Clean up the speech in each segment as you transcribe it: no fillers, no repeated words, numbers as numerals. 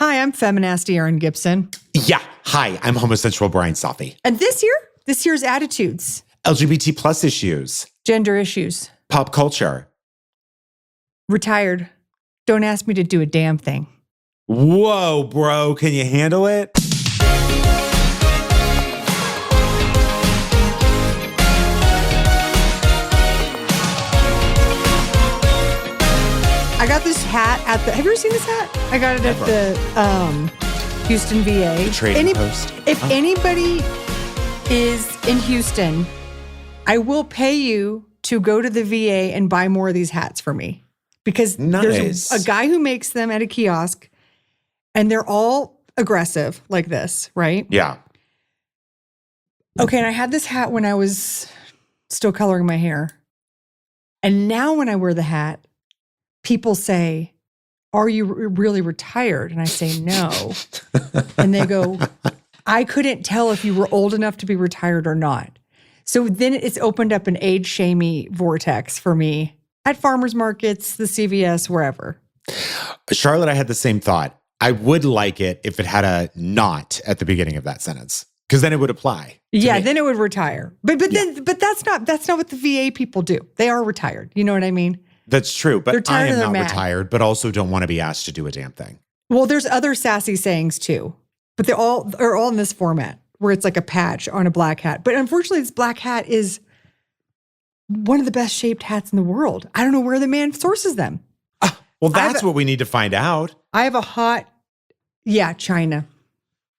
Hi, I'm feminasty Erin Gibson. Yeah. Hi, I'm homosexual Bryan Safi. And this year's attitudes. LGBT plus issues. Gender issues. Pop culture. Retired. Don't ask me to do a damn thing. Whoa, bro. Can you handle it? I got this hat at the... Have you ever seen this hat? I got it Never. at the Houston VA. The trading post. If anybody is in Houston, I will pay you to go to the VA and buy more of these hats for me. Because there's a guy who makes them at a kiosk, and they're all aggressive like this, right? Yeah. Okay, and I had this hat when I was still coloring my hair. And now when I wear the hat, people say, "Are you really retired?" And I say, "No." And they go, "I couldn't tell if you were old enough to be retired or not." So then it's opened up an age-shamey vortex for me at farmers markets, the CVS, wherever. Charlotte, I had the same thought. I would like it if it had a not at the beginning of that sentence, because then it would apply. Yeah, me. then it would retire. But that's not what the VA people do. They are retired. You know what I mean? That's true, but I am not mad. retired, but also don't want to be asked to do a damn thing. Well, there's other sassy sayings too, but they're all in this format where it's like a patch on a black hat. But unfortunately, this black hat is one of the best shaped hats in the world. I don't know where the man sources them. Well, that's what we need to find out. I have a hot, China.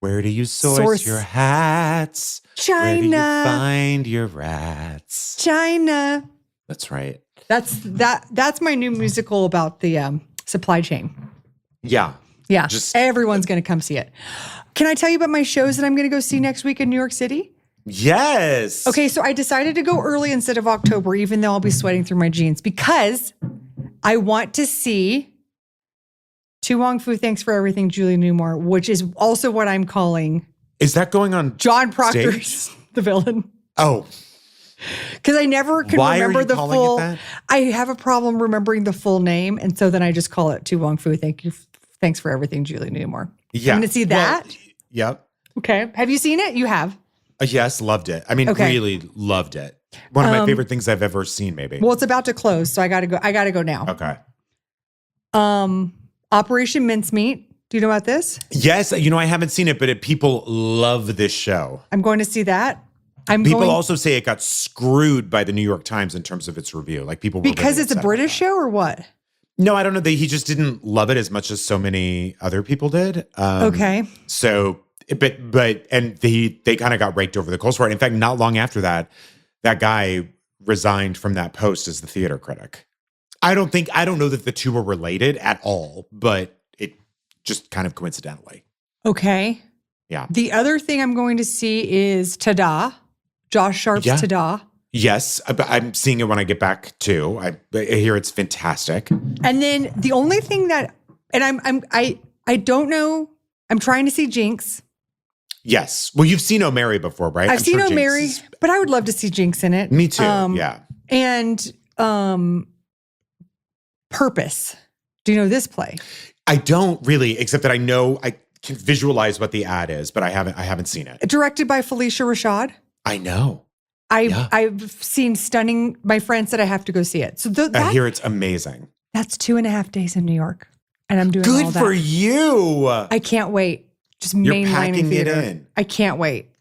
Where do you source your hats? China. Where do you find your rats? China. That's right. That's my new musical about the supply chain. Yeah. Yeah. Everyone's going to come see it. Can I tell you about my shows that I'm going to go see next week in New York City? Yes. Okay, so I decided to go early instead of October, even though I'll be sweating through my jeans, because I want to see Tu Wong Fu, Thanks for Everything, Julie Newmar, which is also what I'm calling... Is that going on John Proctor's the villain. Oh. Because I never can remember the full... I have a problem remembering the full name, and so then I just call it Tu Wong Fu, Thanks for Everything, Julie Newmar. Yeah. I'm going to see that? Well, yep. Okay. Have you seen it? You have? Yes, loved it. I mean, really loved it. One of my favorite things I've ever seen, maybe. Well, it's about to close, so I gotta go now. Okay. Operation Mincemeat. Do you know about this? Yes, I haven't seen it, but people love this show. I'm going to see that. People also say it got screwed by the New York Times in terms of its review. Like people were because really it's a British show or what? No, I don't know. He just didn't love it as much as so many other people did. Okay. So, and they kind of got raked over the coals for it. In fact, not long after that guy resigned from that post as the theater critic. I don't know that the two were related at all, but it just kind of coincidentally. Okay. Yeah. The other thing I'm going to see is Tada, Josh Sharp's Tada. Yes, I'm seeing it when I get back too. I hear it's fantastic. And then the only thing that, and I don't know. I'm trying to see Jinx. Yes. Well, you've seen O'Mary before, right? I've seen O'Mary, but I would love to see Jinx in it. Me too. Yeah. And Purpose. Do you know this play? I don't really, except that I know I can visualize what the ad is, but I haven't seen it. Directed by Felicia Rashad. I know. I've seen stunning. My friend said I have to go see it. So I hear it's amazing. That's 2.5 days in New York, and I'm doing good all that. For you. I can't wait. Just You're mainlining packing theater. it in. I can't wait.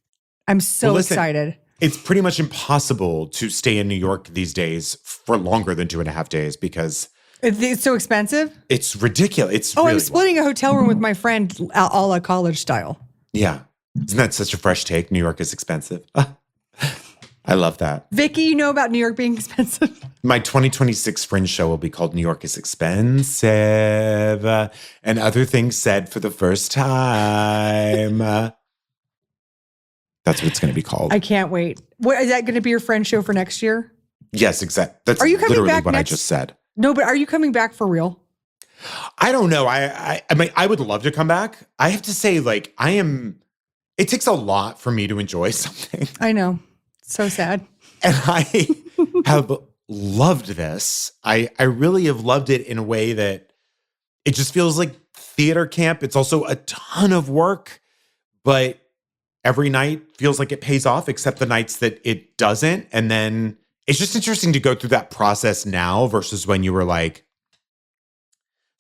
I'm so excited. It's pretty much impossible to stay in New York these days for longer than 2.5 days because it's so expensive. It's ridiculous. I'm splitting a hotel room with my friend a la college style. Yeah. Isn't that such a fresh take? New York is expensive. I love that. Vicky, you know about New York being expensive? My 2026 Fringe show will be called New York is Expensive and Other Things Said for the First Time. That's what it's going to be called. I can't wait. What, is that going to be your Fringe show for next year? Yes, exactly. That's are you coming literally back what I just said. No, but are you coming back for real? I don't know. I mean, I would love to come back. I have to say, it takes a lot for me to enjoy something. I know. So sad. And I have loved this. I really have loved it in a way that it just feels like theater camp. It's also a ton of work, but every night feels like it pays off, except the nights that it doesn't. And then it's just interesting to go through that process now versus when you were like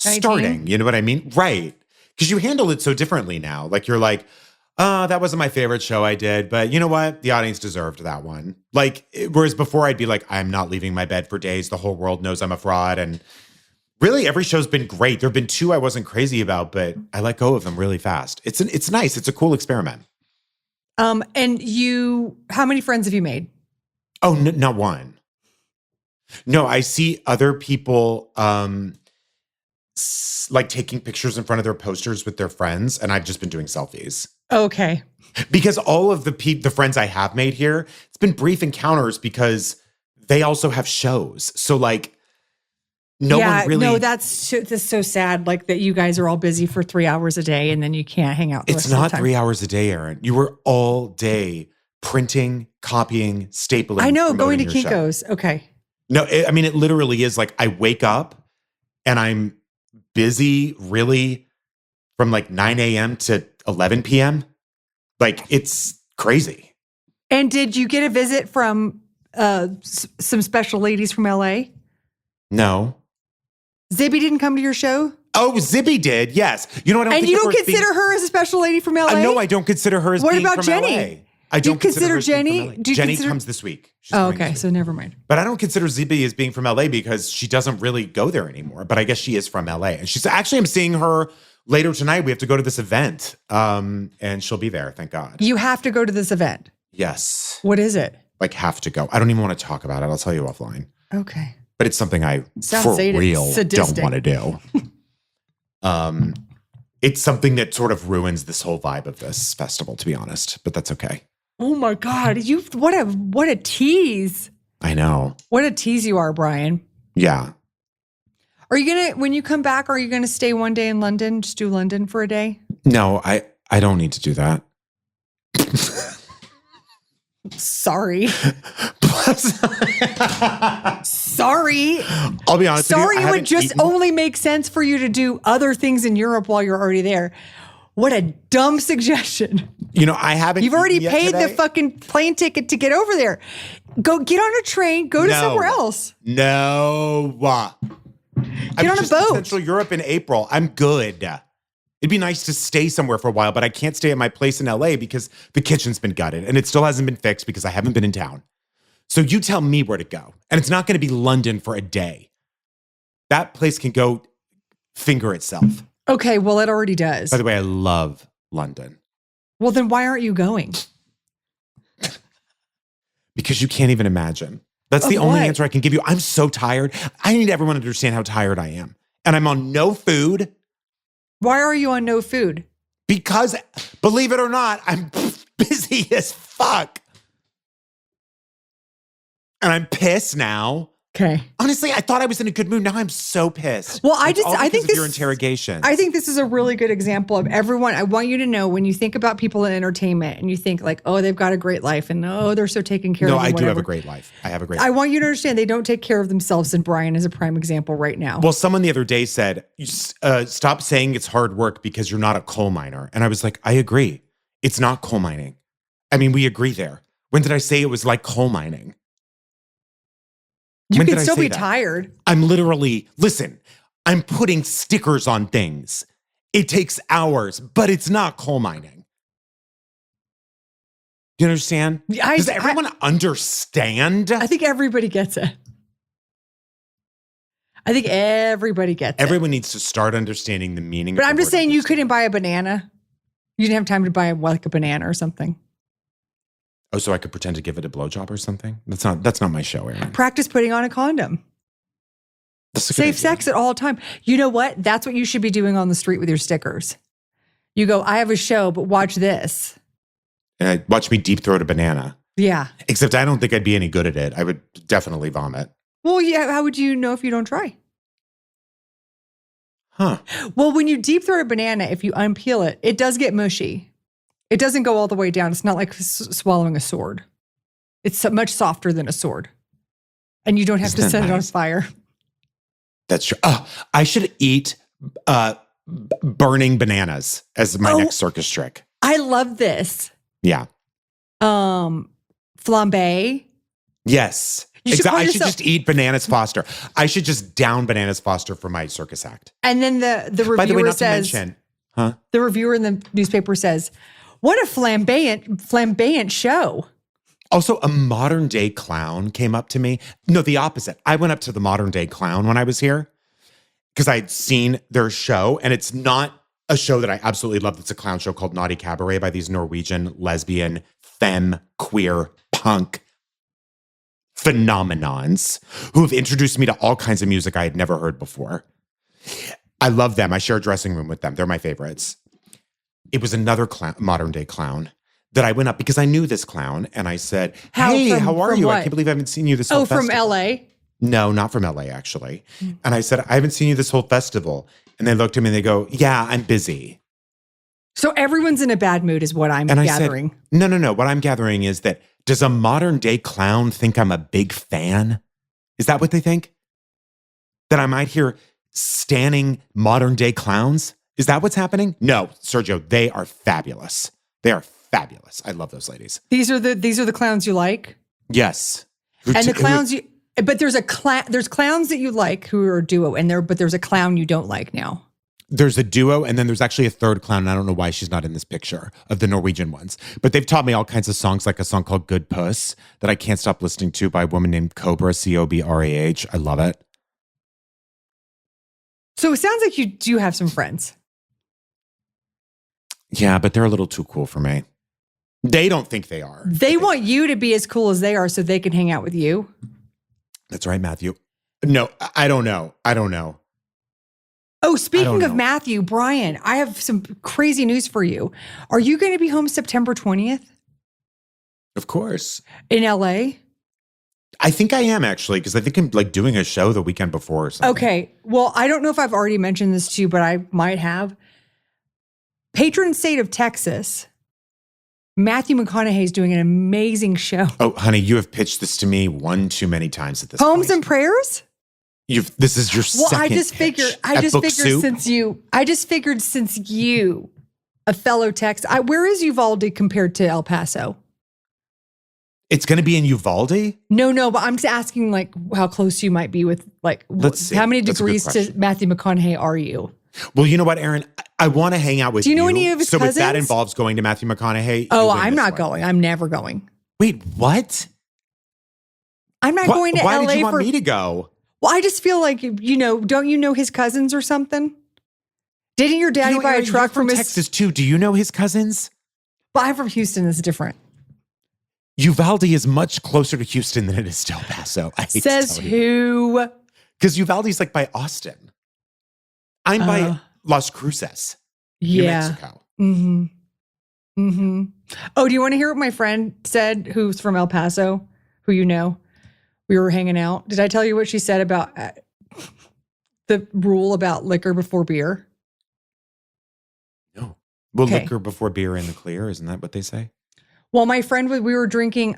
19? starting. You know what I mean? Right. Because you handle it so differently now. Like you're like, that wasn't my favorite show I did, but you know what? The audience deserved that one. Like, whereas before I'd be like, I'm not leaving my bed for days. The whole world knows I'm a fraud. And really every show's been great. There've been 2 I wasn't crazy about, but I let go of them really fast. It's nice. It's a cool experiment. And how many friends have you made? Oh, not one. No, I see other people like taking pictures in front of their posters with their friends, and I've just been doing selfies. Okay. Because all of the friends I have made here, it's been brief encounters because they also have shows. So like no one really. No, that's so sad. Like that you guys are all busy for 3 hours a day and then you can't hang out. It's not 3 hours a day, Erin. You were all day printing, copying, stapling. I know, going to promoting your show. Kinko's. Okay. No, I mean, it literally is like I wake up and I'm busy really from like 9 a.m. to 11 p.m. Like it's crazy. And did you get a visit from some special ladies from LA? No. Zibby didn't come to your show? Oh, Zibby did. Yes. You know what? And you don't consider her as a special lady from LA? No, I don't consider her as what being about from Jenny? LA. I don't consider her Jenny? Jenny comes this week. She's Oh, coming okay. this week. So never mind. But I don't consider Zibby as being from LA because she doesn't really go there anymore. But I guess she is from LA. And she's actually, I'm seeing her later tonight. We have to go to this event. And she'll be there, thank God. You have to go to this event. Yes. What is it? Like have to go. I don't even want to talk about it. I'll tell you offline. Okay. But it's something I Sounds real sadistic. don't want to do. It's something that sort of ruins this whole vibe of this festival, to be honest. But that's okay. Oh my God. What a tease. I know. What a tease you are, Bryan. Yeah. Are you when you come back, are you gonna stay one day in London? Just do London for a day? No, I don't need to do that. Sorry. Sorry. I'll be honest Sorry, with you. it would just only make sense for you to do other things in Europe while you're already there. What a dumb suggestion. You know, I haven't. You've already eaten yet paid today. the fucking plane ticket to get over there. Go get on a train, go to somewhere else. No. Get on a boat. In Central Europe in April. I'm good. It'd be nice to stay somewhere for a while, but I can't stay at my place in LA because the kitchen's been gutted and it still hasn't been fixed because I haven't been in town. So you tell me where to go. And it's not going to be London for a day. That place can go finger itself. Okay, well, it already does. By the way, I love London. Well, then why aren't you going? Because you can't even imagine. That's the only answer I can give you. I'm so tired. I need everyone to understand how tired I am. And I'm on no food. Why are you on no food? Because, believe it or not, I'm busy as fuck. And I'm pissed now. Okay. Honestly, I thought I was in a good mood. Now I'm so pissed. Well, I think this, your interrogation. I think this is a really good example of everyone. I want you to know when you think about people in entertainment and you think like, oh, they've got a great life and oh, they're so taken care of. No, I do have a great life. I have a great life. I want you to understand they don't take care of themselves, and Bryan is a prime example right now. Well, someone the other day said, stop saying it's hard work because you're not a coal miner. And I was like, I agree. It's not coal mining. I mean, we agree there. When did I say it was like coal mining? You can still be tired. I'm I'm putting stickers on things. It takes hours, but it's not coal mining. You understand? Does everyone understand? I think everybody gets it. Everyone needs to start understanding the meaning. But I'm just saying you couldn't buy a banana. You didn't have time to buy like a banana or something. Oh, so I could pretend to give it a blowjob or something? That's not my show, Erin. Practice putting on a condom. Safe sex at all time. You know what? That's what you should be doing on the street with your stickers. You go, I have a show, but watch this. And watch me deep throat a banana. Yeah. Except I don't think I'd be any good at it. I would definitely vomit. Well, yeah. How would you know if you don't try? Huh. Well, when you deep throat a banana, if you unpeel it, it does get mushy. It doesn't go all the way down. It's not like swallowing a sword. It's much softer than a sword. And you don't have to set it on fire. That's true. Oh, I should eat burning bananas as my next circus trick. I love this. Yeah. Flambe. Yes. I should just eat bananas Foster. I should just down bananas Foster for my circus act. And then the reviewer By the way, not says, to mention, huh? The reviewer in the newspaper says, what a flamboyant show. Also, a modern day clown came up to me. No, the opposite. I went up to the modern day clown when I was here because I'd seen their show, and it's not a show that I absolutely love. It's a clown show called Naughty Cabaret by these Norwegian lesbian, femme, queer, punk phenomenons who have introduced me to all kinds of music I had never heard before. I love them. I share a dressing room with them. They're my favorites. It was another modern day clown that I went up because I knew this clown, and I said, hey, how are you? What? I can't believe I haven't seen you this whole festival. From LA? No, not from LA, actually. And I said, I haven't seen you this whole festival. And they looked at me and they go, yeah, I'm busy. So everyone's in a bad mood is what I'm gathering. I said, no. What I'm gathering is that, does a modern day clown think I'm a big fan? Is that what they think? That I'm out here standing modern day clowns? Is that what's happening? No, Sergio, they are fabulous. They are fabulous. I love those ladies. These are the clowns you like? Yes. And the clowns but there's clowns that you like who are a duo but there's a clown you don't like now. There's a duo, and then there's actually a third clown, and I don't know why she's not in this picture of the Norwegian ones. But they've taught me all kinds of songs, like a song called Good Puss that I can't stop listening to by a woman named Cobra, Cobrah. I love it. So it sounds like you do have some friends. Yeah, but they're a little too cool for me. They don't think they are. They want you to be as cool as they are so they can hang out with you. That's right, Matthew. No, I don't know. Oh, speaking of Matthew, Bryan, I have some crazy news for you. Are you going to be home September 20th? Of course. In LA? I think I am, actually, because I think I'm doing a show the weekend before or something. Okay. Well, I don't know if I've already mentioned this to you, but I might have. Patron saint of Texas, Matthew McConaughey is doing an amazing show. Oh, honey, you have pitched this to me one too many times at this point. Poems and Prayers? This is your second I just figured since you, a fellow Texan, where is Uvalde compared to El Paso? It's going to be in Uvalde? No, but I'm just asking how close you might be with Let's see. How many degrees to Matthew McConaughey are you? Well, you know what, Erin? I want to hang out with you. Do you know any of his cousins? So if that involves going to Matthew McConaughey. Oh, I'm not going. I'm never going. Wait, what? I'm not going to LA. Why did you want me to go? Well, I just feel like, don't you know his cousins or something? Didn't your daddy buy a truck from Texas too? Do you know his cousins? Well, I'm from Houston. It's different. Uvalde is much closer to Houston than it is to El Paso. Says who? Because Uvalde's by Austin. I'm by Las Cruces, New Mexico. Mm-hmm. Mm-hmm. Oh, do you want to hear what my friend said, who's from El Paso, who you know? We were hanging out. Did I tell you what she said about the rule about liquor before beer? No. Well, liquor before beer in the clear. Isn't that what they say? Well, my friend, we were drinking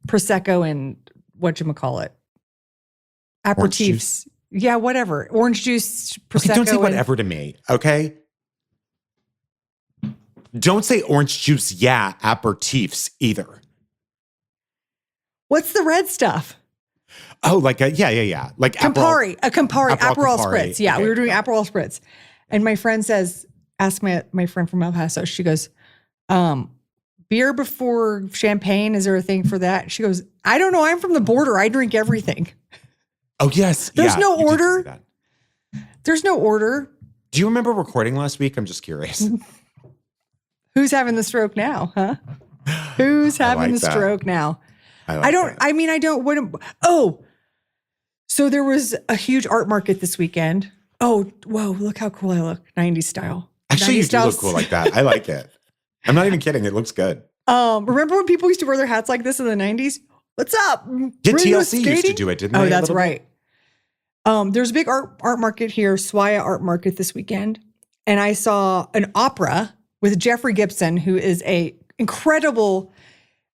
Prosecco and whatchamacallit. Aperitifs. Yeah, whatever. Orange juice, Prosecco. Okay, don't say whatever to me, okay? Don't say orange juice, aperitifs either. What's the red stuff? Oh, yeah. Like Campari, Aperol Spritz. Yeah, okay. We were doing Aperol Spritz. And my friend ask my friend from El Paso, she goes, beer before champagne, is there a thing for that? She goes, I don't know. I'm from the border. I drink everything. Oh, yes. There's no order. There's no order. Do you remember recording last week? I'm just curious. Who's having the stroke now, huh? Who's having the stroke now? So there was a huge art market this weekend. Oh, whoa, look how cool I look. 90s style. Actually, you do look cool like that. I like it. I'm not even kidding. It looks good. Remember when people used to wear their hats like this in the 90s? What's up? TLC used to do it, didn't they? Oh, that's right. There's a big art market here, Swaya Art Market this weekend. And I saw an opera with Jeffrey Gibson, who is a incredible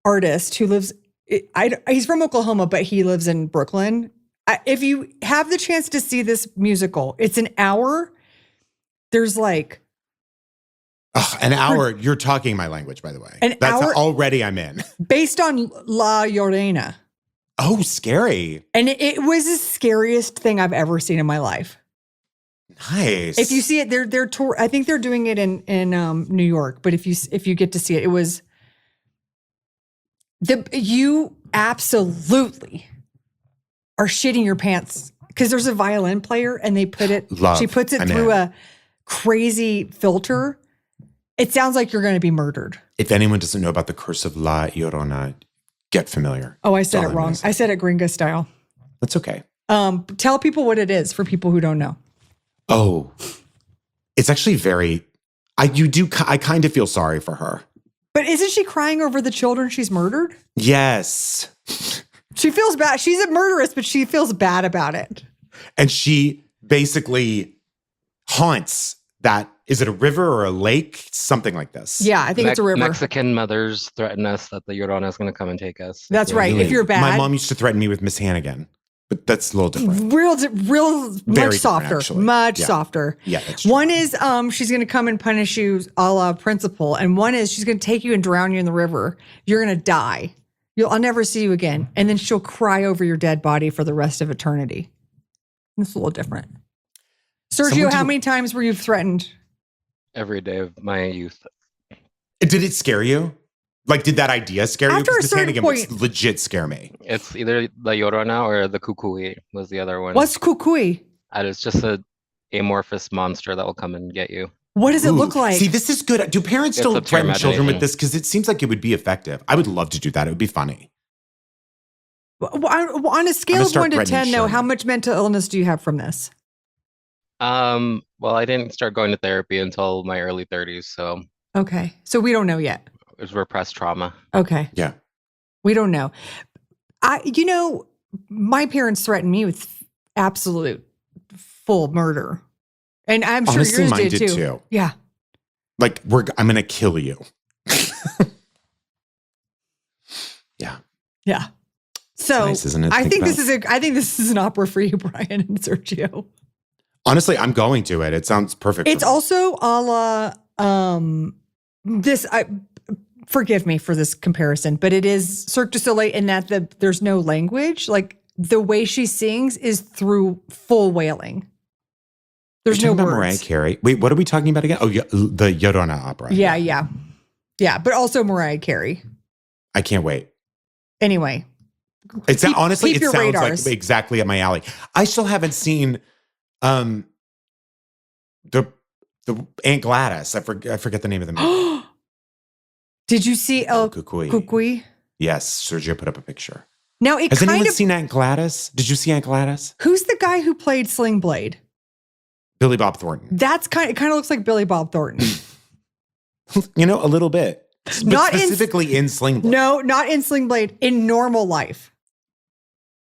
artist who lives, he's from Oklahoma, but he lives in Brooklyn. If you have the chance to see this musical, it's an hour. There's like An hour. You're talking my language, by the way. An That's hour- already I'm in. based on La Llorona. Oh, scary. And it was the scariest thing I've ever seen in my life. Nice. If you see it, they're tour. I think they're doing it in New York. But if you get to see it, it was you absolutely are shitting your pants because there's a violin player and they put it. Love. She puts it through a crazy filter. It sounds like you're going to be murdered. If anyone doesn't know about the curse of La Llorona, get familiar. Oh, I said it wrong. I said it gringa style. That's okay. Tell people what it is for people who don't know. Oh, it's actually I kind of feel sorry for her. But isn't she crying over the children she's murdered? Yes. She feels bad. She's a murderess, but she feels bad about it. And she basically haunts that. Is it a river or a lake? Something like this. Yeah, I think it's a river. Mexican mothers threaten us that the Llorona is going to come and take us. That's right. If you're bad. My mom used to threaten me with Miss Hannigan, but that's a little different. Real, Very much softer. different, actually. Much Yeah. softer. Yeah, that's true. One is she's going to come and punish you a la principal. And one is she's going to take you and drown you in the river. You're going to die. I'll never see you again. And then she'll cry over your dead body for the rest of eternity. It's a little different. Sergio, how many times were you threatened? Every day of my youth. Did it scare you? Like, did that idea scare you? After a Because Miss certain Hannigan point- would legit scare me. It's either the Llorona or the Cucuy was the other one. What's Cucuy? And it's just a amorphous monster that will come and get you. What does it look Ooh. like? See, this is good. Do parents It's still up to your threaten children with imagination. this? Because it seems like it would be effective. I would love to do that. It would be funny. On a scale of start 1 to threatening 10, though, how children. much mental illness do you have from this? Well, I didn't start going to therapy until my early 30s, so Okay. So we don't know yet. it was repressed trauma. Okay. Yeah. We don't know. My parents threatened me with absolute full murder. And I'm sure Honestly, yours mine did did too. too. Yeah. Like, I'm going to kill you. Yeah. Yeah. So nice, isn't it? I Think think about this is an opera for you, Bryan and Sergio. Honestly, I'm going to it. It sounds perfect. It's for me. also a la forgive me for this comparison, but it is Cirque du Soleil in that there's no language. Like the way she sings is through full wailing. There's no You're talking words. about Mariah Carey. Wait, what are we talking about again? Oh, yeah, the Llorona opera. Yeah. But also Mariah Carey. I can't wait. Anyway, Honestly, keep it your sounds radars. like exactly up my alley. I still haven't seen the Aunt Gladys. I forget the name of the movie. did you see El Cucuy. Cucuy? Yes, Sergio put up a picture. Now it Has kind anyone of seen Aunt Gladys? Did you see Aunt Gladys? who's the guy who played Sling Blade? Billy Bob Thornton. It kind of looks like Billy Bob Thornton. A little bit. But Not specifically in Sling Blade. No, not in Sling Blade. In normal life.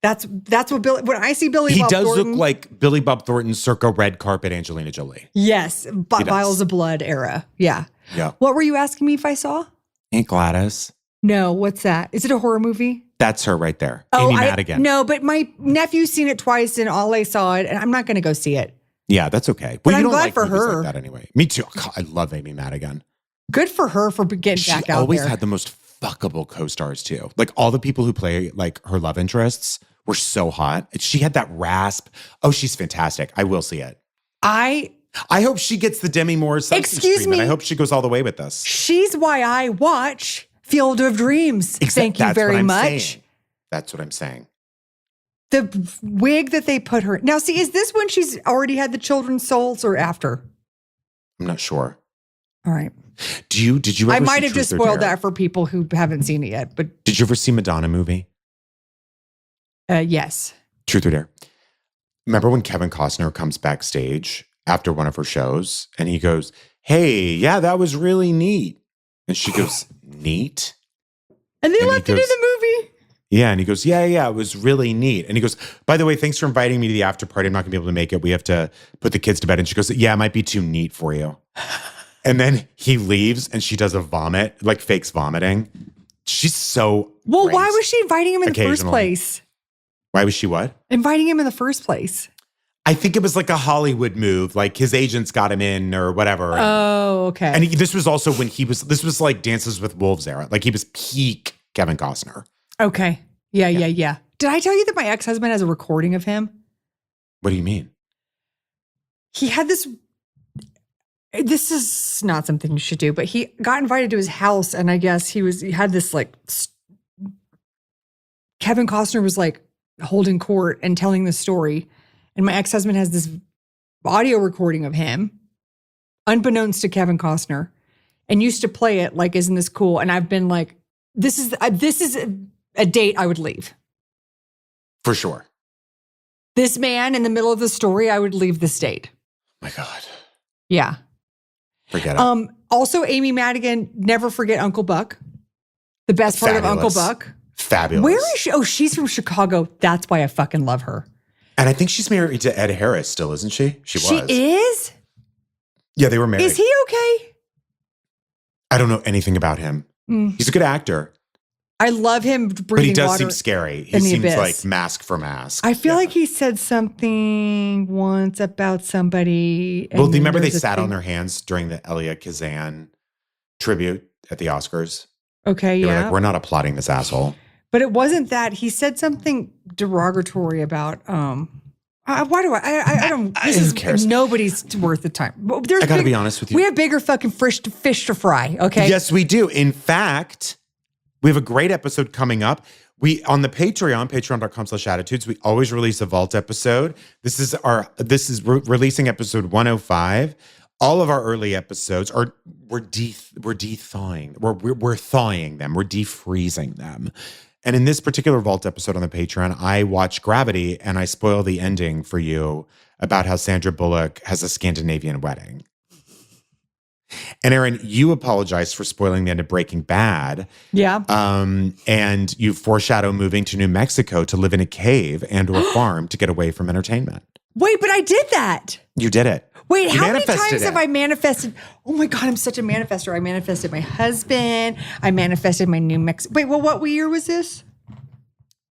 That's what Billy. When I see Billy, He Bob does Thornton, look like Billy Bob Thornton circa red carpet Angelina Jolie. yes, He does. Vials of Blood era. Yeah. Yeah. What were you asking me if I saw? Aunt Gladys. No, what's that? Is it a horror movie? That's her right there. Amy Madigan. No, but my nephew's seen it twice, and Ollie saw it, and I'm not going to go see it. Yeah, that's okay. But Well, I'm you don't glad like for movies her. like that anyway. Me too. God, I love Amy Madigan. Good for her for getting She back out always there. had the most fuckable co-stars too. Like all the people who play like her love interests were so hot. She had that rasp. Oh, she's fantastic. I will see it. I hope she gets the Demi Moore substance Excuse treatment. me. I hope she goes all the way with this. She's why I watch Field of Dreams. Thank you That's very what I'm much. saying. That's what I'm saying. The wig that they put her now. See, is this when she's already had the children's souls or after? I'm not sure. All right. Did you ever I might see have just Truth or spoiled Dare? that for people who haven't seen it yet, but Did you ever see Madonna movie? yes. Truth or Dare? Remember when Kevin Costner comes backstage after one of her shows and he goes, "Hey, yeah, that was really neat." And she goes, "Neat?" And they And he left it in goes- the movie. Yeah. And he goes, yeah, it was really neat. And he goes, "By the way, thanks for inviting me to the after party. I'm not gonna be able to make it. We have to put the kids to bed." And she goes, "Yeah, it might be too neat for you." And then he leaves and she does a vomit, like fakes vomiting. She's so Well, why great. was she inviting him in the first Occasionally. place? Why was she what? Inviting him in the first place. I think it was like a Hollywood move. Like his agents got him in or whatever. Oh, okay. And this was also when this was like Dances with Wolves era. Like he was peak Kevin Costner. Okay. Yeah. Did I tell you that my ex-husband has a recording of him? What do you mean? He had this is not something you should do, but he got invited to his house, and I guess he had this like Kevin Costner was like holding court and telling the story, and my ex-husband has this audio recording of him, unbeknownst to Kevin Costner, and used to play it like, "Isn't this cool?" And I've been like, "This is a date I would leave For sure. This man in the middle of the story, I would leave this date." My God. Yeah. Forget it. Also, Amy Madigan, never forget Uncle Buck. The best part of Uncle Buck. Fabulous. Where is she? Oh, she's from Chicago. That's why I fucking love her. And I think she's married to Ed Harris still, isn't she? She was. She is? Yeah, they were married. Is he okay? I don't know anything about him. He's a good actor. I love him breathing But he does water seem scary. He in the seems abyss. like mask for mask. I feel like he said something once about somebody. Well, do you remember they sat on their hands during the Elia Kazan tribute at the Oscars? Okay, They were yeah. like, we're not applauding this asshole. But it wasn't that. He said something derogatory about, why do I don't, this Who is, cares? nobody's worth the time. I gotta be honest with you. We have bigger fucking fish to fry, okay? Yes, we do. In fact, we have a great episode coming up. We on the Patreon, patreon.com/attitudes, we always release a vault episode. This is releasing episode 105. All of our early episodes we're de-thawing. We're thawing them. We're defreezing them. And in this particular vault episode on the Patreon, I watch Gravity and I spoil the ending for you about how Sandra Bullock has a Scandinavian wedding. And Erin, you apologized for spoiling the end of Breaking Bad. Yeah. And you foreshadow moving to New Mexico to live in a cave and or a farm to get away from entertainment. Wait, but I did that. You did it. Wait, You how many manifested times it. have I manifested? Oh my God, I'm such a manifester. I manifested my husband. I manifested my New Mexico. Wait, well, what year was this?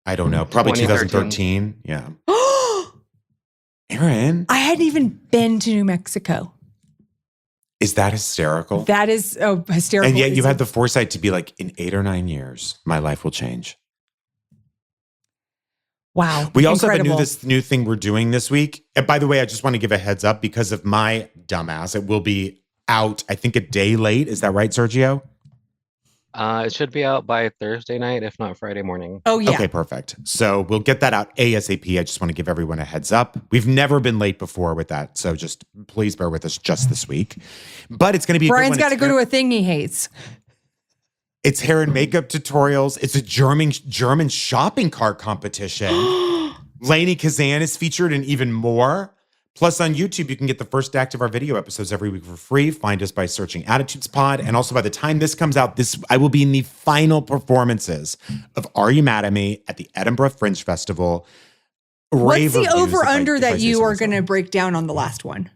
I don't know. Probably 2013. 2013. Yeah. Erin, I hadn't even been to New Mexico. is that hysterical? That is hysterical. And yet you had the foresight to be like, in 8 or 9 years, my life will change. Wow. We also Incredible. have this new thing we're doing this week. And by the way, I just want to give a heads up because of my dumbass. It will be out, I think, a day late. Is that right, Sergio? It should be out by Thursday night, if not Friday morning. Oh, yeah. Okay, perfect. So we'll get that out ASAP. I just want to give everyone a heads up. We've never been late before with that. So just please bear with us just this week. But it's going to be Brian's got to go to a thing he hates. It's hair and makeup tutorials. It's a German shopping cart competition. Lainey Kazan is featured and even more. Plus on YouTube, you can get the first act of our video episodes every week for free. Find us by searching Attitudes Pod. And also by the time this comes out, I will be in the final performances of Are You Mad at Me at the Edinburgh Fringe Festival. What's the reviews, over-under if I that say you so are myself. going to break down on the last one?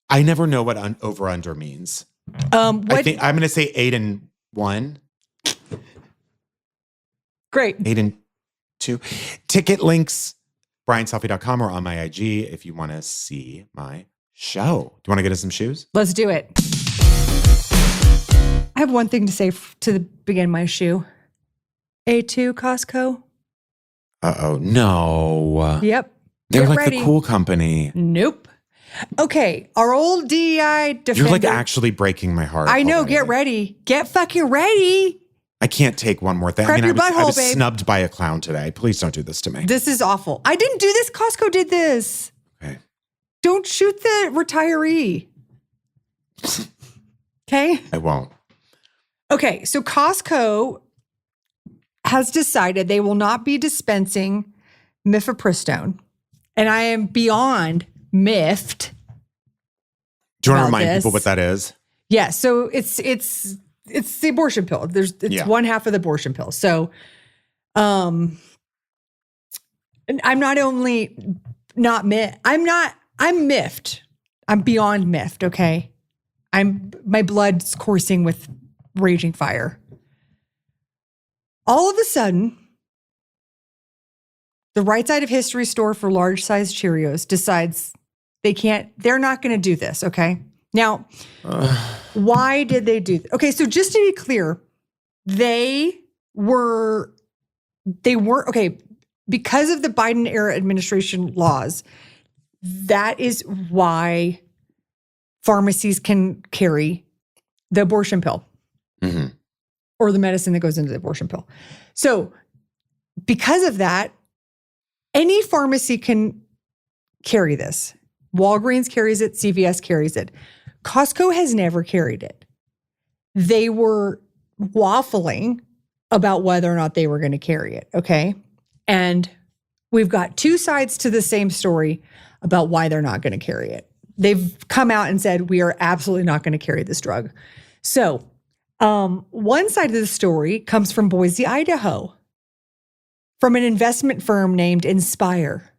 I never know what over-under means. What? I think I'm going to say 8 and 1. Great. 8 and 2. Ticket links, brianselfie.com or on my IG if you want to see my show. Do you want to get us some shoes? Let's do it. I have one thing to say to begin my shoe. A2 Costco. Uh-oh. No. Yep. They're Get like ready. the cool company. Nope. Okay, our old DEI defender. You're like actually breaking my heart. I know. already. Get ready. Get fucking ready. I can't take one more thing. Prep your I butthole, was babe. snubbed by a clown today. Please don't do this to me. This is awful. I didn't do this. Costco did this. Okay. Don't shoot the retiree. Okay. I won't. Okay. So Costco has decided they will not be dispensing Mifepristone. And I am beyond miffed. Do you want to about remind this. people what that is? Yeah. So it's the abortion pill. It's one half of the abortion pill. So, and I'm not only not I'm miffed. I'm beyond miffed. Okay. My blood's coursing with raging fire. All of a sudden, The right side of history store for large sized Cheerios decides they're not going to do this. Okay. Now, why did they do? Okay. So just to be clear, they weren't, okay. Because of the Biden era administration laws, that is why pharmacies can carry the abortion pill or the medicine that goes into the abortion pill. So because of that, any pharmacy can carry this. Walgreens carries it. CVS carries it. Costco has never carried it. They were waffling about whether or not they were going to carry it. Okay. And we've got two sides to the same story about why they're not going to carry it. They've come out and said, we are absolutely not going to carry this drug. So one side of the story comes from Boise, Idaho, from an investment firm named Inspire.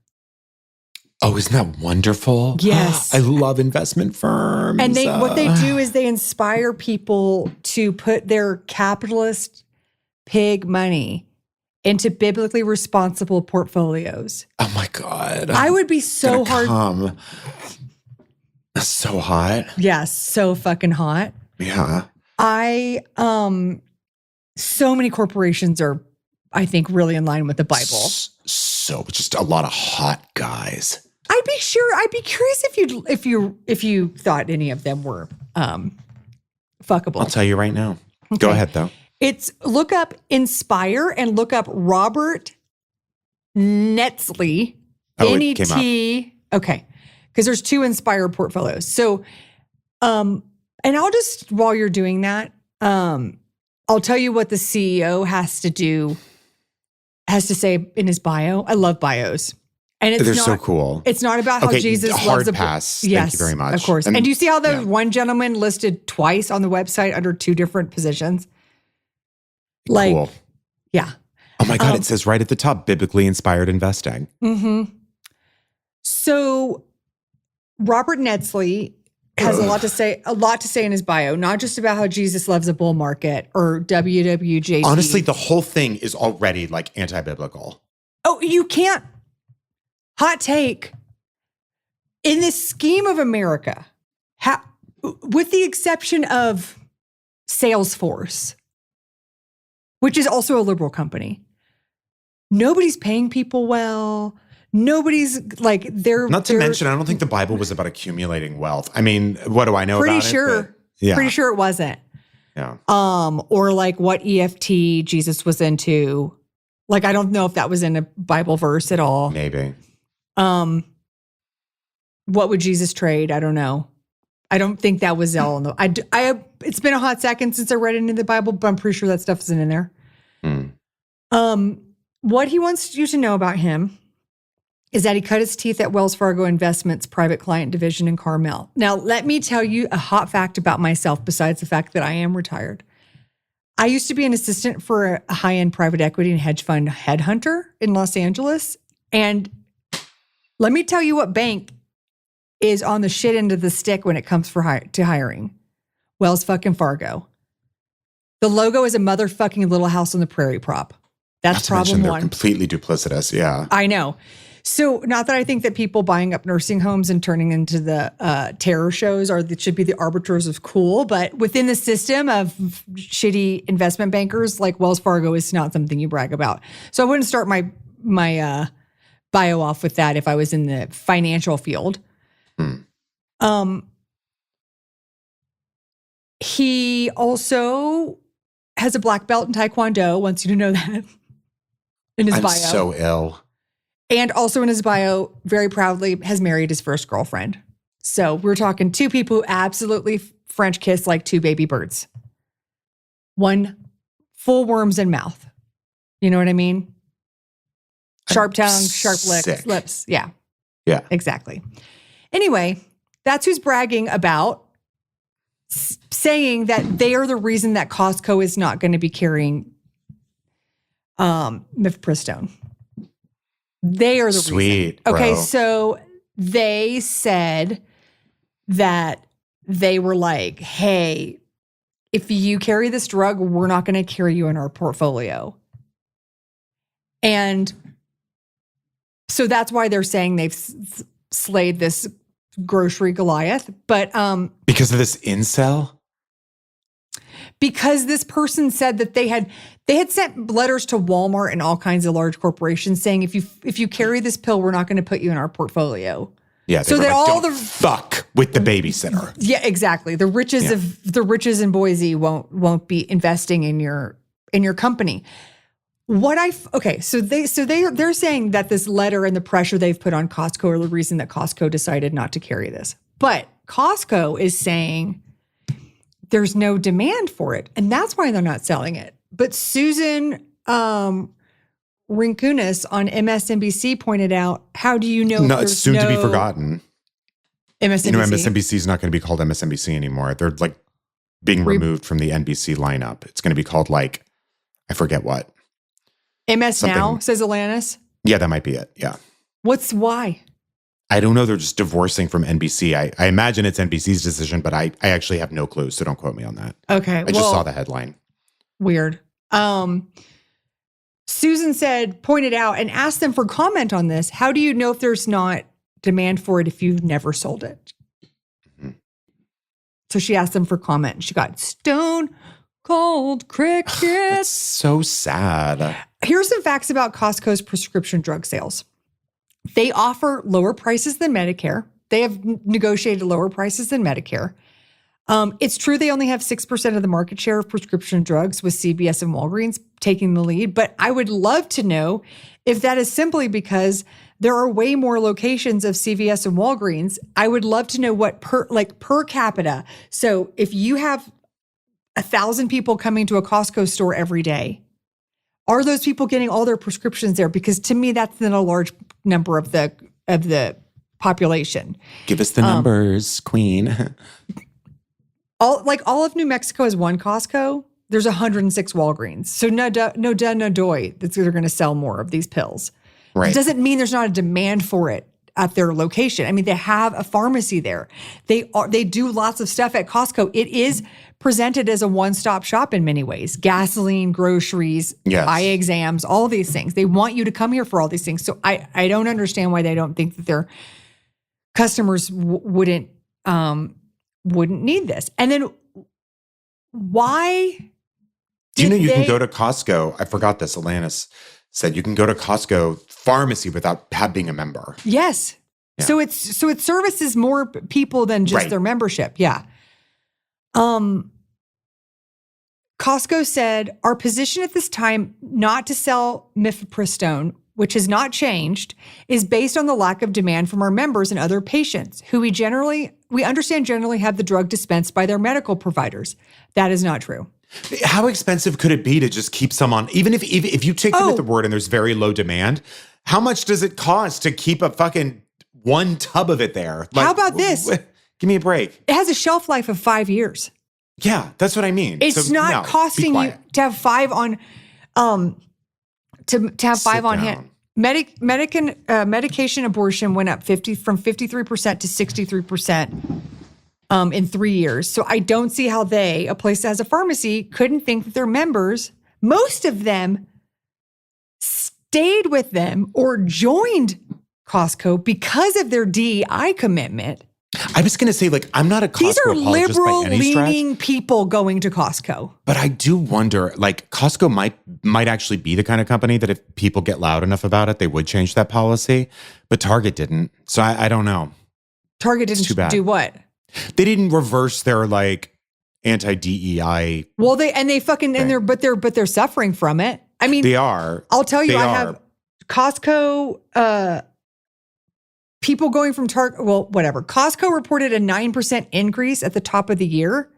Oh, isn't that wonderful? Yes. I love investment firms. And what they do is they inspire people to put their capitalist pig money into biblically responsible portfolios. Oh my God. I would be so hard. That's so hot. Yeah, so fucking hot. Yeah. So many corporations are, I think, really in line with the Bible. So just a lot of hot guys. I'd be curious if you thought any of them were fuckable. I'll tell you right now. Okay. Go ahead though. Look up Inspire and look up Robert Netzley. N-E-T. Okay. Because there's two Inspire portfolios. So, and I'll just, while you're doing that, I'll tell you what the CEO has to say in his bio. I love bios. And they're so cool. It's not about how Jesus loves a pass. Yes, thank you very much. Of course. And do you see how the one gentleman listed twice on the website under two different positions? Like, cool. Yeah. Oh my God, it says right at the top, biblically inspired investing. Mm-hmm. So Robert Netzley has a lot to say in his bio, not just about how Jesus loves a bull market or WWJD. Honestly, the whole thing is already like anti-biblical. Oh, you can't. Hot take. In the scheme of America, with the exception of Salesforce, which is also a liberal company, nobody's paying people well. Nobody's like Not to mention, I don't think the Bible was about accumulating wealth. I mean, what do I know about it? Pretty sure it wasn't. Yeah. Or like what EFT Jesus was into. Like, I don't know if that was in a Bible verse at all. Maybe. What would Jesus trade? I don't know. I don't think that was all in the. It's been a hot second since I read it into the Bible, but I'm pretty sure that stuff isn't in there. What he wants you to know about him is that he cut his teeth at Wells Fargo Investments private client division in Carmel. Now, let me tell you a hot fact about myself besides the fact that I am retired. I used to be an assistant for a high-end private equity and hedge fund headhunter in Los Angeles. And let me tell you what bank is on the shit end of the stick when it comes to hiring. Wells fucking Fargo. The logo is a motherfucking Little House on the Prairie prop. That's problem one. They're completely duplicitous. Yeah. I know. So not that I think that people buying up nursing homes and turning into the terror shows should be the arbiters of cool, but within the system of shitty investment bankers, like Wells Fargo is not something you brag about. So I wouldn't start my bio off with that if I was in the financial field. He also has a black belt in Taekwondo, wants you to know that in his bio. I'm so ill. And also in his bio, very proudly, has married his first girlfriend. So we're talking two people who absolutely French kiss like two baby birds. One full worms in mouth. You know what I mean? Sharp tongue, sharp lips. Yeah. Yeah. Exactly. Anyway, that's who's bragging about saying that they are the reason that Costco is not going to be carrying Mifepristone. They are the reason. Okay, so they said that they were like, hey, if you carry this drug, we're not going to carry you in our portfolio. And So that's why they're saying they've slayed this grocery Goliath. But because of this incel? because this person said that they had sent letters to Walmart and all kinds of large corporations saying if you carry this pill, we're not going to put you in our portfolio. Yeah, so were that like, all don't the fuck with the babysitter. Yeah, exactly. The riches in Boise won't be investing in your company. So they're saying that this letter and the pressure they've put on Costco are the reason that Costco decided not to carry this. But Costco is saying there's no demand for it, and that's why they're not selling it. But Susan Rinkunis on MSNBC pointed out, how do you know? No, it's soon to be forgotten. MSNBC. You know, MSNBC is not going to be called MSNBC anymore. They're like being removed from the NBC lineup. It's going to be called like, I forget what. MS Now, says Alanis. Yeah, that might be it. Yeah. Why? I don't know. They're just divorcing from NBC. I imagine it's NBC's decision, but I actually have no clue. So don't quote me on that. Okay. I just saw the headline. Weird. Susan pointed out and asked them for comment on this. How do you know if there's not demand for it if you've never sold it? Mm-hmm. So she asked them for comment and she got stone cold crickets. That's so sad. Here's some facts about Costco's prescription drug sales. They offer lower prices than Medicare. They have negotiated lower prices than Medicare. It's true they only have 6% of the market share of prescription drugs, with CVS and Walgreens taking the lead. But I would love to know if that is simply because there are way more locations of CVS and Walgreens. I would love to know what per capita. So if you have 1,000 people coming to a Costco store every day, are those people getting all their prescriptions there? Because to me, that's not a large number of the population. Give us the numbers, Queen. All of New Mexico has one Costco. There's 106 Walgreens. So no doy that they're going to sell more of these pills. Right. It doesn't mean there's not a demand for it at their location. I mean, they have a pharmacy there. They do lots of stuff at Costco. It is presented as a one-stop shop in many ways. Gasoline, groceries, eye exams, all of these things. They want you to come here for all these things. So I don't understand why they don't think that their customers wouldn't need this. And then why do you know you can go to Costco? I forgot this. Alanis said you can go to Costco pharmacy without being a member. Yes. Yeah. So it services more people than just their membership. Yeah. Costco said, our position at this time not to sell Mifepristone, which has not changed, is based on the lack of demand from our members and other patients who we understand generally have the drug dispensed by their medical providers. That is not true. How expensive could it be to just keep some on? Even if you take them at the word and there's very low demand, how much does it cost to keep a fucking one tub of it there? Like, how about this? Give me a break. It has a shelf life of 5 years. Yeah, that's what I mean. It's not costing you to have 5 on, to have 5 on hand. Medication abortion went up from 53% to 63%. In 3 years. So I don't see how a place that has a pharmacy, couldn't think that their members, most of them stayed with them or joined Costco because of their DEI commitment. I was going to say, I'm not a Costco These are apologist by any liberal-leaning stretch, people going to Costco. But I do wonder, Costco might actually be the kind of company that if people get loud enough about it, they would change that policy. But Target didn't. So I don't know. Target didn't do what? They didn't reverse their anti-DEI. Well, they're suffering from it. I mean, they are. I'll tell you, I have Costco people going from Target. Well, whatever. Costco reported a 9% increase at the top of the year,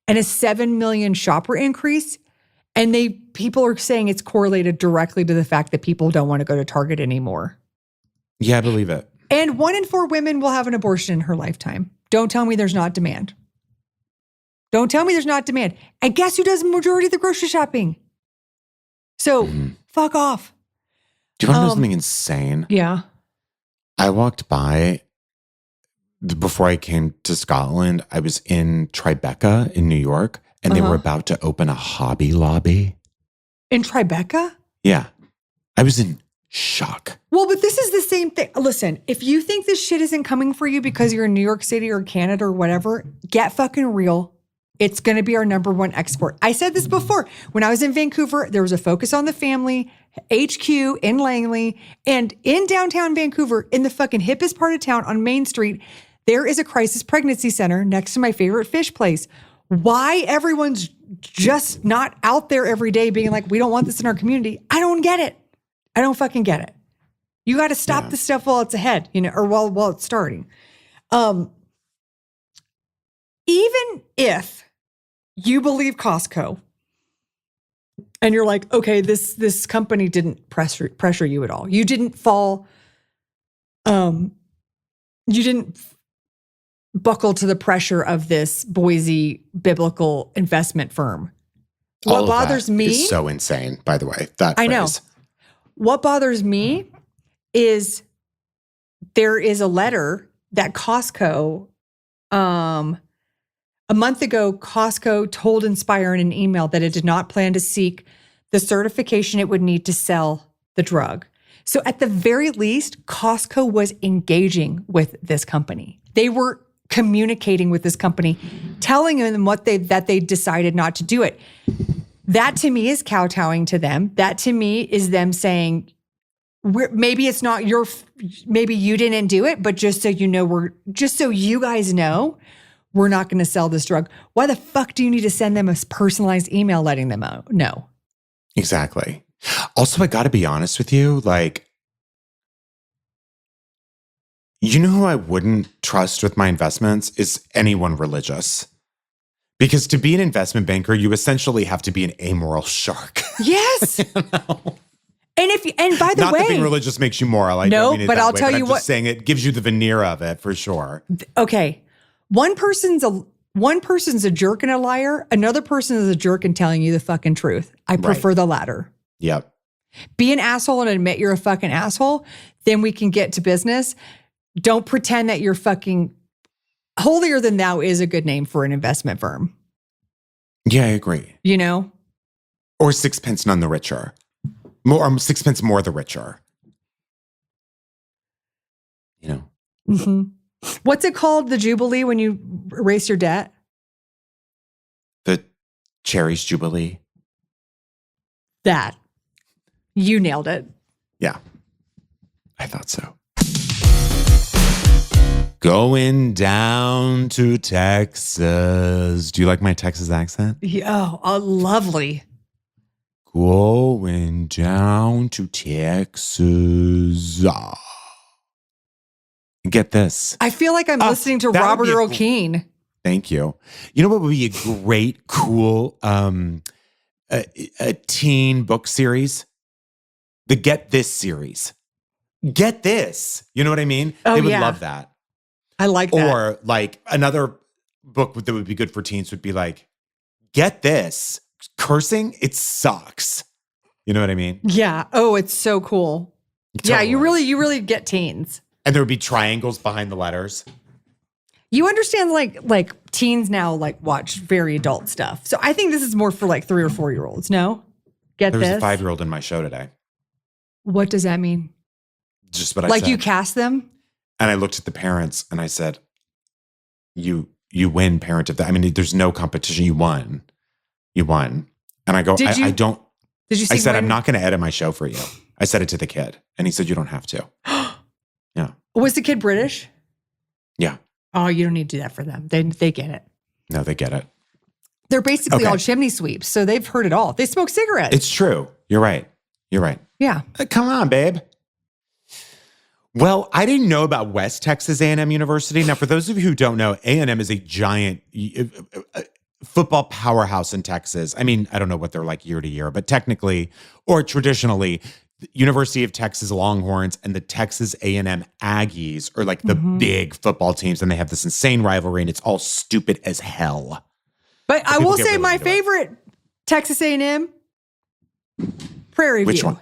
and a 7 million shopper increase. And people are saying it's correlated directly to the fact that people don't want to go to Target anymore. Yeah, I believe it. And 1 in 4 women will have an abortion in her lifetime. Don't tell me there's not demand. Don't tell me there's not demand. And guess who does the majority of the grocery shopping? So fuck off. Do you want to know something insane? Yeah. I walked by, before I came to Scotland, I was in Tribeca in New York, and they were about to open a Hobby Lobby. In Tribeca? Yeah. I was in Shock. Well, but this is the same thing. Listen, if you think this shit isn't coming for you because you're in New York City or Canada or whatever, get fucking real. It's going to be our number one export. I said this before. When I was in Vancouver, there was a Focus on the Family HQ in Langley, and in downtown Vancouver, in the fucking hippest part of town on Main Street, there is a crisis pregnancy center next to my favorite fish place. Why everyone's just not out there every day being like, we don't want this in our community. I don't get it. I don't fucking get it. You got to stop the stuff while it's ahead, or while it's starting. Even if you believe Costco and you're like, okay, this company didn't pressure you at all. You didn't fall, you didn't buckle to the pressure of this Boise biblical investment firm. What bothers me is so insane, by the way. That I know. phrase. What bothers me is there is a letter that Costco, a month ago, Costco told Inspire in an email that it did not plan to seek the certification it would need to sell the drug. So at the very least, Costco was engaging with this company. They were communicating with this company, telling them that they decided not to do it. That to me is kowtowing to them. That to me is them saying, maybe it's not maybe you didn't do it, but just so you know, just so you guys know, we're not going to sell this drug. Why the fuck do you need to send them a personalized email letting them know? Exactly. Also, I got to be honest with you, you know who I wouldn't trust with my investments is anyone religious. Because to be an investment banker, you essentially have to be an amoral shark. Yes. And by the way, not that being religious makes you moral. I don't mean it but that I'll way, tell but you I'm what. just saying it gives you the veneer of it for sure. Okay. One person's a jerk and a liar. Another person is a jerk and telling you the fucking truth. I prefer the latter. Yep. Be an asshole and admit you're a fucking asshole. Then we can get to business. Don't pretend that you're fucking holier than thou is a good name for an investment firm. Yeah, I agree. Or sixpence none the richer. Sixpence more the richer. Mm-hmm. What's it called? The Jubilee when you erase your debt? The Cherries Jubilee. That. You nailed it. Yeah. I thought so. Going down to Texas. Do you like my Texas accent? Yeah, lovely. Going down to Texas. Get this. I feel like I'm listening to Robert Earl Keen. Thank you. You know what would be a great, cool a teen book series? The Get This series. Get This. You know what I mean? They would love that. I like that. Or another book that would be good for teens would be Get This. Cursing, it sucks. You know what I mean? Yeah. Oh, it's so cool. Totally. Yeah, you really get teens. And there would be triangles behind the letters. You understand like teens now watch very adult stuff. So I think this is more for 3 or 4 year olds. No? There was a 5-year-old in my show today. What does that mean? Just what I said. You cast them? And I looked at the parents and I said, you win, parent of that. I mean, there's no competition. You won. And I go, I don't. Did you see I said, I'm not going to edit my show for you. I said it to the kid. And he said, you don't have to. Yeah. Was the kid British? Yeah. Oh, you don't need to do that for them. They get it. No, they get it. They're basically all chimney sweeps. So they've heard it all. They smoke cigarettes. It's true. You're right. Yeah. Come on, babe. Well, I didn't know about West Texas A&M University. Now, for those of you who don't know, A&M is a giant football powerhouse in Texas. I mean, I don't know what they're like year to year, but technically or traditionally, the University of Texas Longhorns and the Texas A&M Aggies are the big football teams, and they have this insane rivalry, and it's all stupid as hell. But I will say my favorite Texas A&M, Prairie View. Which one?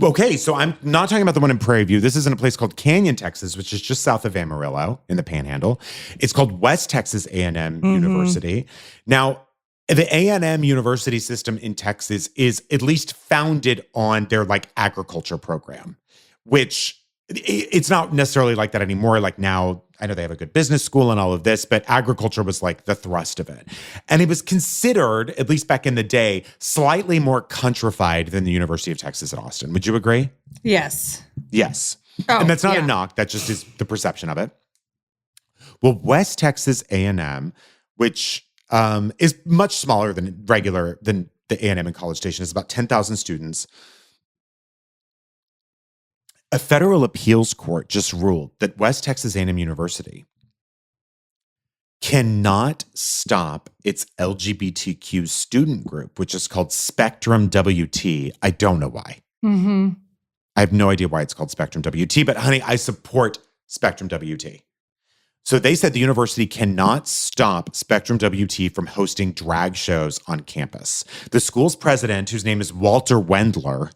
Okay, so I'm not talking about the one in Prairie View. This is in a place called Canyon, Texas, which is just south of Amarillo in the Panhandle. It's called West Texas A&M University. Now, The A&M university system in Texas is at least founded on their like agriculture program, which it's not necessarily like that anymore. Like now, I know they have a good business school and all of this, but agriculture was like the thrust of it. And it was considered, at least back in the day, slightly more countrified than the University of Texas at Austin. Would you agree? Yes. Yes. Oh, and that's not yeah. a knock. That just is the perception of it. Well, West Texas A&M, which is much smaller than the A&M in College Station, is about 10,000 students. A federal appeals court just ruled that West Texas A&M University cannot stop its LGBTQ student group, which is called Spectrum WT. I don't know why. Mm-hmm. I have no idea why it's called Spectrum WT, but honey, I support Spectrum WT. So they said the university cannot stop Spectrum WT from hosting drag shows on campus. The school's president, whose name is Walter Wendler,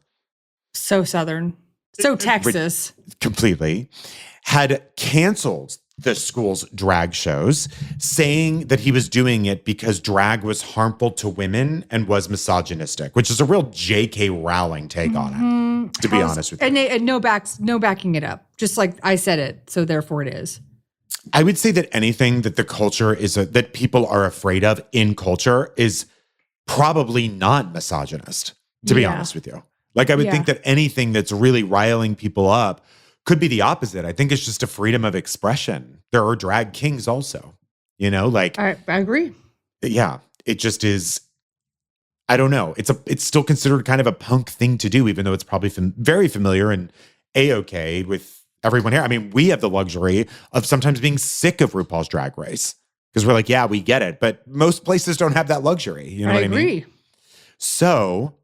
So Southern. So Texas. completely, had canceled the school's drag shows, saying that he was doing it because drag was harmful to women and was misogynistic, which is a real J.K. Rowling take on it, to be honest with you. And no backing it up. Just like I said it, so therefore it is. I would say that anything that the culture that people are afraid of in culture is probably not misogynist, to be honest with you. Like I would think that anything that's really riling people up could be the opposite. I think it's just a freedom of expression. There are drag kings also, like I agree. Yeah, it just is. I don't know. It's still considered kind of a punk thing to do, even though it's probably very familiar and A-okay with everyone here. I mean, we have the luxury of sometimes being sick of RuPaul's Drag Race because we're like, yeah, we get it. But most places don't have that luxury. You know what I mean? I agree. So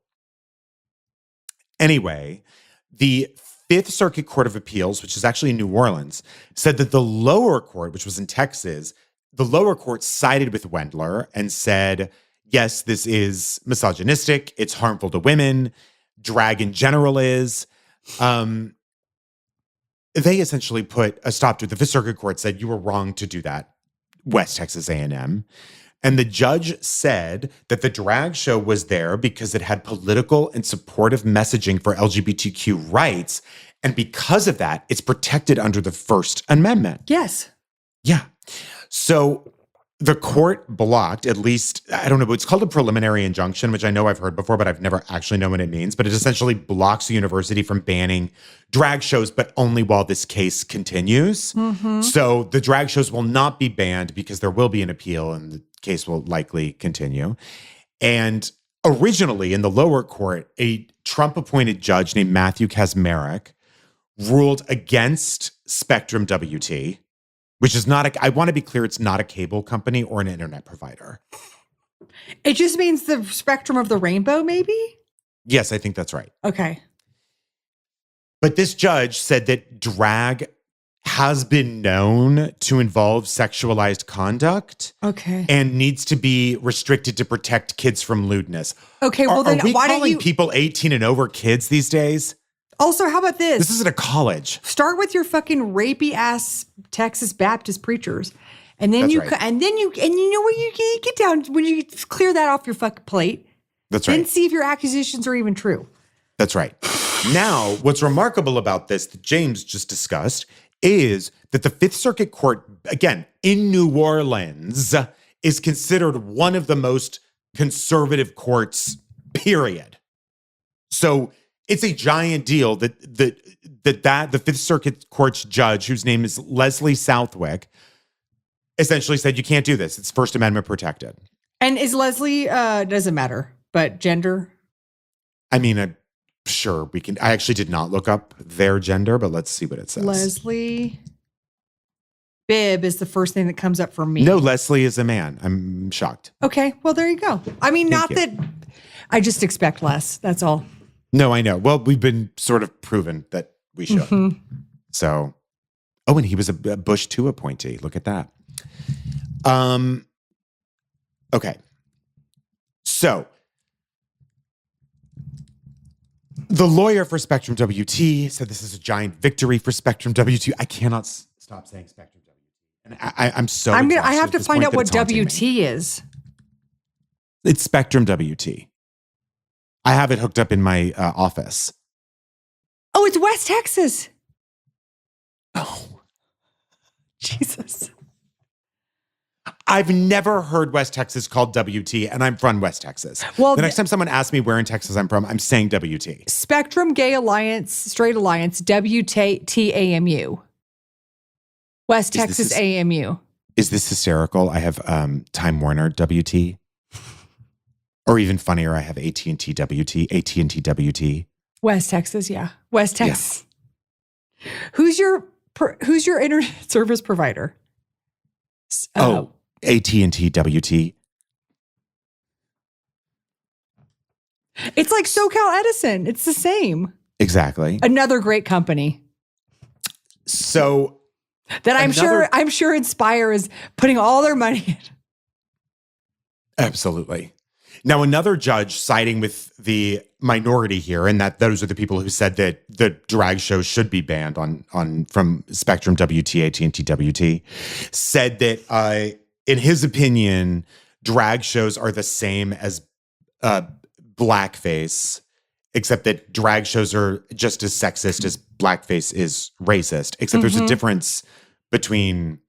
anyway, the Fifth Circuit Court of Appeals, which is actually in New Orleans, said that the lower court, which was in Texas, the lower court sided with Wendler and said, yes, this is misogynistic. It's harmful to women. Drag in general is. They essentially put a stop to it. The Fifth Circuit Court said you were wrong to do that, West Texas A&M. And the judge said that the drag show was there because it had political and supportive messaging for LGBTQ rights. And because of that, it's protected under the First Amendment. Yes. Yeah. So the court blocked, at least, I don't know, but it's called a preliminary injunction, which I know I've heard before, but I've never actually known what it means. But it essentially blocks the university from banning drag shows, but only while this case continues. Mm-hmm. So the drag shows will not be banned because there will be an appeal and the case will likely continue. And originally in the lower court, a Trump-appointed judge named Matthew Kaczmarek ruled against Spectrum WT, which is not I want to be clear, it's not a cable company or an internet provider. It just means the spectrum of the rainbow, maybe? Yes, I think that's right. Okay. But this judge said that drag has been known to involve sexualized conduct. Okay. And needs to be restricted to protect kids from lewdness. Okay, well then are we why don't calling you people 18 and over kids these days? Also, how about this? This isn't a college. Start with your fucking rapey ass Texas Baptist preachers, and then you know where you get down when you clear that off your fucking plate. That's right. Then see if your accusations are even true. That's right. Now, what's remarkable about this that James just discussed is that the Fifth Circuit Court, again in New Orleans, is considered one of the most conservative courts. Period. So. It's a giant deal that the Fifth Circuit Court's judge, whose name is Leslie Southwick, essentially said you can't do this. It's First Amendment protected. And is Leslie doesn't matter, but gender? I mean, I'm sure we can. I actually did not look up their gender, but let's see what it says. Leslie Bibb is the first thing that comes up for me. No, Leslie is a man. I'm shocked. Okay, well there you go. I mean, that I just expect less. That's all. No, I know. Well, we've been sort of proven that we should. Mm-hmm. So, and he was a Bush 2 appointee. Look at that. Okay. So, the lawyer for Spectrum WT said this is a giant victory for Spectrum WT. I cannot stop saying Spectrum WT. And I'm so I have to find out what WT is. It's Spectrum WT. I have it hooked up in my office. Oh, it's West Texas. Oh, Jesus. I've never heard West Texas called WT, and I'm from West Texas. Well, the next time someone asks me where in Texas I'm from, I'm saying WT. Spectrum Gay Alliance, Straight Alliance, WTAMU. West Texas AMU. Is this hysterical? I have Time Warner WT. Or even funnier, I have AT&T WT, AT&T WT. West Texas, yeah. West Texas. Yeah. Who's your internet service provider? AT&T WT. It's like SoCal Edison. It's the same. Exactly. Another great company. So that I'm sure Inspire is putting all their money in. Absolutely. Now, another judge siding with the minority here, and that those are the people who said that the drag shows should be banned from Spectrum WT, AT&T WT, said that in his opinion, drag shows are the same as blackface, except that drag shows are just as sexist as blackface is racist, except there's a difference between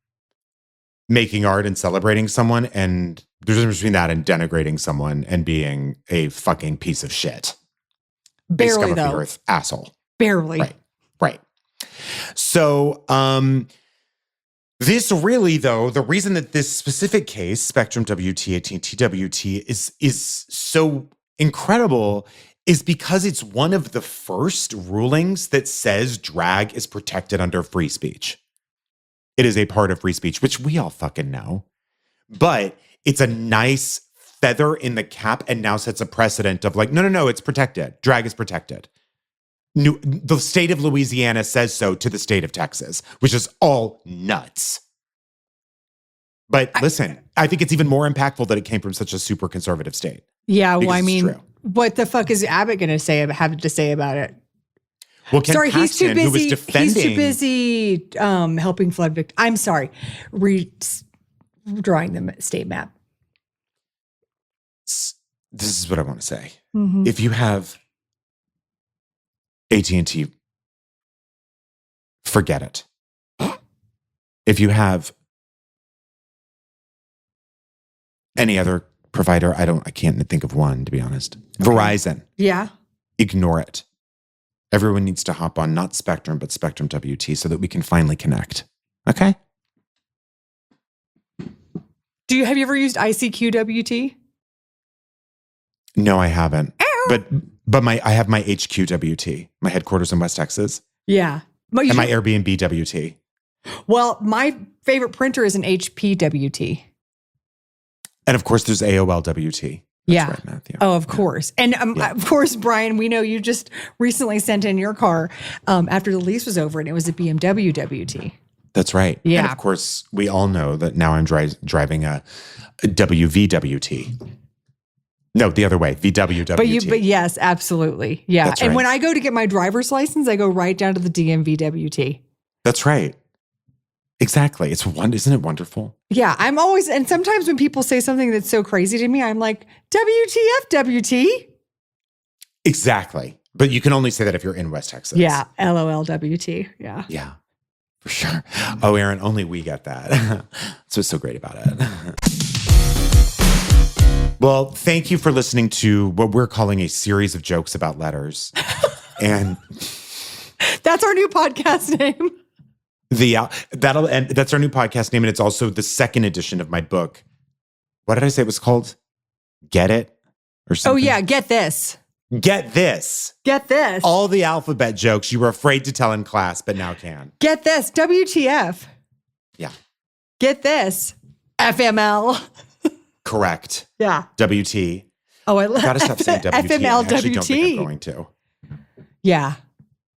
making art and celebrating someone, and there's a difference between that and denigrating someone and being a fucking piece of shit. Barely, though. though. Earth, asshole. Barely. Right. So, this really, though, the reason that this specific case, Spectrum WT, AT&T WT, is so incredible is because it's one of the first rulings that says drag is protected under free speech. It is a part of free speech, which we all fucking know. But it's a nice feather in the cap and now sets a precedent of like, no, it's protected. Drag is protected. The state of Louisiana says so to the state of Texas, which is all nuts. But listen, I think it's even more impactful that it came from such a super conservative state. Yeah, well, I mean, what the fuck is Abbott going to have to say about it? Well, Ken sorry, Paxton, he's too busy. Who was defending, he's too busy helping flood victims. I'm sorry, drawing the state map. This is what I want to say. Mm-hmm. If you have AT&T, forget it. If you have any other provider, I can't think of one, to be honest. Okay. Verizon. Yeah. Ignore it. Everyone needs to hop on not Spectrum, but Spectrum WT so that we can finally connect. Okay? Have you ever used ICQ WT? No, I haven't. Ow. But I have my HQ WT, my headquarters in West Texas. Yeah. And my Airbnb WT. Well, my favorite printer is an HP WT. And of course, there's AOL WT. That's right, Matthew. Oh, of course. And of course, Bryan, we know you just recently sent in your car after the lease was over and it was a BMW WT. That's right. Yeah. And of course, we all know that now I'm driving a WVWT. No, the other way, VWWT. But yes, absolutely. Yeah. That's and right. when I go to get my driver's license, I go right down to the DMV WT. That's right. Exactly. Isn't it wonderful? Yeah, and sometimes when people say something that's so crazy to me, I'm like, WTF WT? Exactly. But you can only say that if you're in West Texas. Yeah, LOL WT. Yeah. Yeah, for sure. Oh, Erin, only we get that. That's what's so great about it. Well, thank you for listening to what we're calling a series of jokes about letters. And that's our new podcast name. That's our new podcast name, and it's also the second edition of my book. What did I say it was called? Get It? Or something? Oh yeah, Get This. Get This. Get This. All the alphabet jokes you were afraid to tell in class, but now can. Get This. WTF. Yeah. Get This. FML. Correct. Yeah. WT. Oh, I love Gotta stop saying WT. FML I actually WT. don't think I'm going to. Yeah.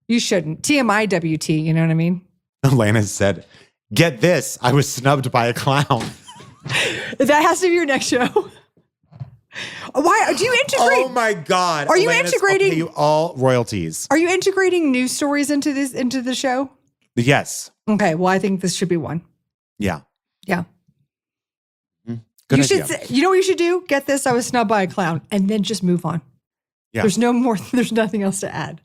You shouldn't. TMI WT, you know what I mean? Lana said, get this. I was snubbed by a clown. That has to be your next show. Why do you integrate? Oh my God. Are you integrating? I'll pay you all royalties. Are you integrating news stories into the show? Yes. Okay. Well, I think this should be one. Yeah. Yeah. Good you idea. should. You know what you should do? Get this. I was snubbed by a clown, and then just move on. Yeah. There's no more. There's nothing else to add.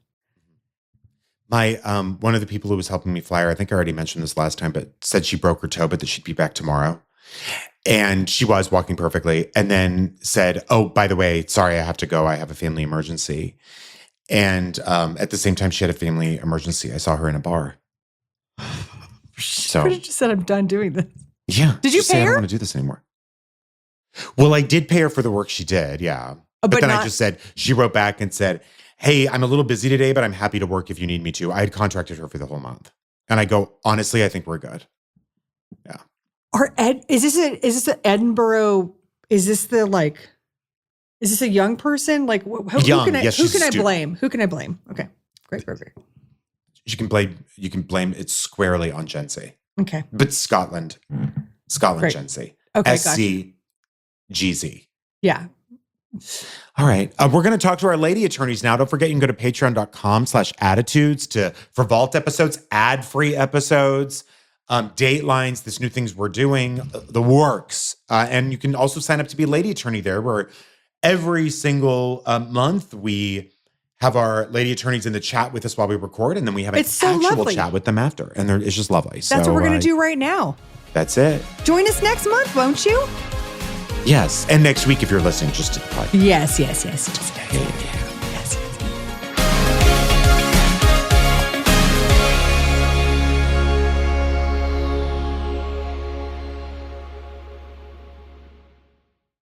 My one of the people who was helping me fly her, I think I already mentioned this last time, but said she broke her toe, but that she'd be back tomorrow. And she was walking perfectly, and then said, "Oh, by the way, sorry, I have to go. I have a family emergency." And at the same time, she had a family emergency. I saw her in a bar. So Could have just said, "I'm done doing this." yeah, Did you just say, pay I her? don't want to do this anymore. Well, I did pay her for the work she did. Yeah, But then not- I just said she wrote back and said, "Hey, I'm a little busy today, but I'm happy to work if you need me to." I had contracted her for the whole month, and I go, honestly, I think we're good. Yeah. Is this an Edinburgh? Is this a young person? Like who Young, can I yes, who she's can a I student. blame? Who can I blame? Okay, great. You can blame it squarely on Gen Z, Okay, but Scotland Great. Gen Z, okay, SCGZ. yeah. All right, we're going to talk to our lady attorneys now. Don't forget, you can go to patreon.com/attitudes for vault episodes, ad-free episodes, datelines, this new things we're doing, the works, and you can also sign up to be a lady attorney there, where every single month we have our lady attorneys in the chat with us while we record, and then we have an It's so actual lovely. chat with them after, and it's just lovely. That's what we're gonna do right now. That's it. Join us next month, won't you? Yes, and next week if you're listening just to the podcast. Yes. Hey.